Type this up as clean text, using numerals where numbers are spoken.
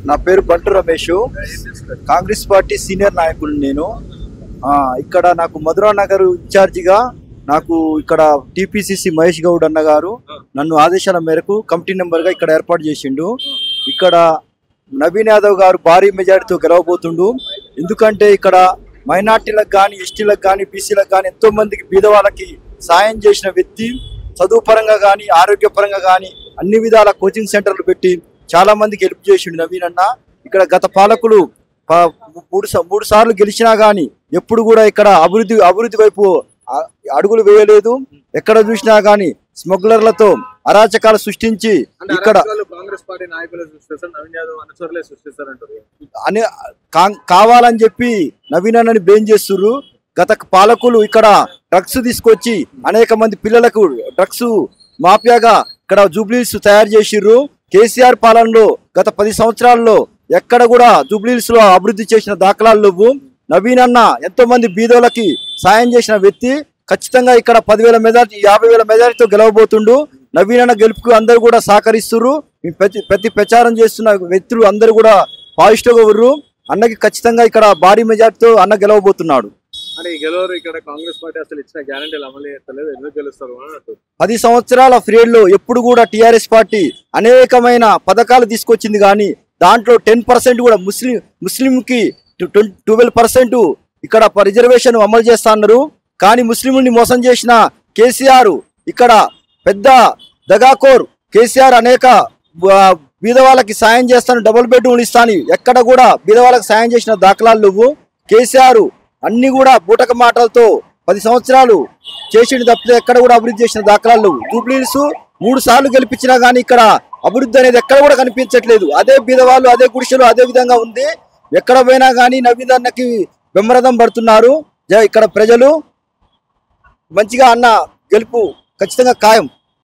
నా పేరు బంటు రమేష్. కాంగ్రెస్ పార్టీ సీనియర్ నాయకుడు నేను. ఇక్కడ నాకు మధురా నగర్ ఇన్ఛార్జిగా నాకు ఇక్కడ టిపిసిసి మహేష్ గౌడ్ అన్న గారు నన్ను ఆదేశాల మేరకు కమిటీ మెంబర్గా ఇక్కడ ఏర్పాటు చేసిండు. ఇక్కడ నవీన్ యాదవ్ గారు భారీ మెజారిటీతో గెలవబోతుండు. ఎందుకంటే ఇక్కడ మైనార్టీలకు కానీ, ఎస్టీలకు కానీ, బీసీలకు కానీ ఎంతో మందికి బీదవాళ్ళకి సాయం చేసిన వ్యక్తి. చదువు పరంగా కానీ, ఆరోగ్యపరంగా కానీ అన్ని విధాల కోచింగ్ సెంటర్లు పెట్టి చాలా మందికి హెల్ప్ చేసిండు నవీన్ అన్న. ఇక్కడ గత పాలకులు మూడు సార్లు గెలిచినా గానీ ఎప్పుడు కూడా ఇక్కడ అభివృద్ధి వైపు అడుగులు వేయలేదు. ఎక్కడ చూసినా గానీ స్మగ్లర్లతో అరాచకాలు సృష్టించి ఇక్కడ కావాలని చెప్పి నవీన్ అన్నని బ్లేమ్ చేస్తుర్రు. గత పాలకులు ఇక్కడ డ్రగ్స్ తీసుకొచ్చి అనేక మంది పిల్లలకు డ్రగ్స్ మాఫియాగా ఇక్కడ జూబ్లీస్ తయారు చేసిర్రు. కేసీఆర్ పాలనలో గత 10 సంవత్సరాల్లో ఎక్కడ కూడా జూబ్లీస్ లో అభివృద్ధి చేసిన దాఖలాలు లేవు. నవీన్ అన్న ఎంతో మంది బీదోలకి సాయం చేసిన వ్యక్తి. ఖచ్చితంగా ఇక్కడ 10,000 మెజారిటీ 50,000 మెజారిటీతో గెలవబోతుండు. నవీన్ అన్న గెలుపుకు అందరూ కూడా సహకరిస్తున్నారు. ప్రతి ప్రచారం చేస్తున్న వ్యక్తులు అందరూ కూడా పాజిటివ్గా ఉర్రు. అన్నకి ఖచ్చితంగా ఇక్కడ భారీ మెజారిటీతో అన్న గెలవబోతున్నాడు. 10 సంవత్సరాల పీరియడ్ లో ఎప్పుడు కూడా టిఆర్ఎస్ పార్టీ అనేకమైన పథకాలు తీసుకొచ్చింది, కానీ దాంట్లో 10% కూడా ముస్లింకి 12% ఇక్కడ రిజర్వేషన్ అమలు చేస్తా అన్నారు. కానీ ముస్లింని మోసం చేసిన కేసీఆర్ ఇక్కడ పెద్ద దగాకోర్. కేసీఆర్ అనేక బీదవాళ్ళకి సాయం చేస్తాను, డబుల్ బెడ్రూమ్లు ఇస్తాను, ఎక్కడ కూడా బీదవాళ్ళకి సాయం చేసిన దాఖలాలు లేవు. కేసీఆర్ అన్ని కూడా బూటక మాటలతో 10 సంవత్సరాలు చేసిండు తప్పితే ఎక్కడ కూడా అభివృద్ధి చేసిన దాఖలాలు లేవు. జూబ్లీస్ 3 సార్లు గెలిపించినా కానీ ఇక్కడ అభివృద్ధి అనేది ఎక్కడ కూడా కనిపించట్లేదు. అదే బీదవాళ్ళు, అదే గుడిసెలు అదే విధంగా ఉంది. ఎక్కడ పోయినా కానీ నవీన్ అన్నకి బ్రహ్మరథం పడుతున్నారు. ఇక్కడ ప్రజలు మంచిగా అన్న గెలుపు ఖచ్చితంగా ఖాయం.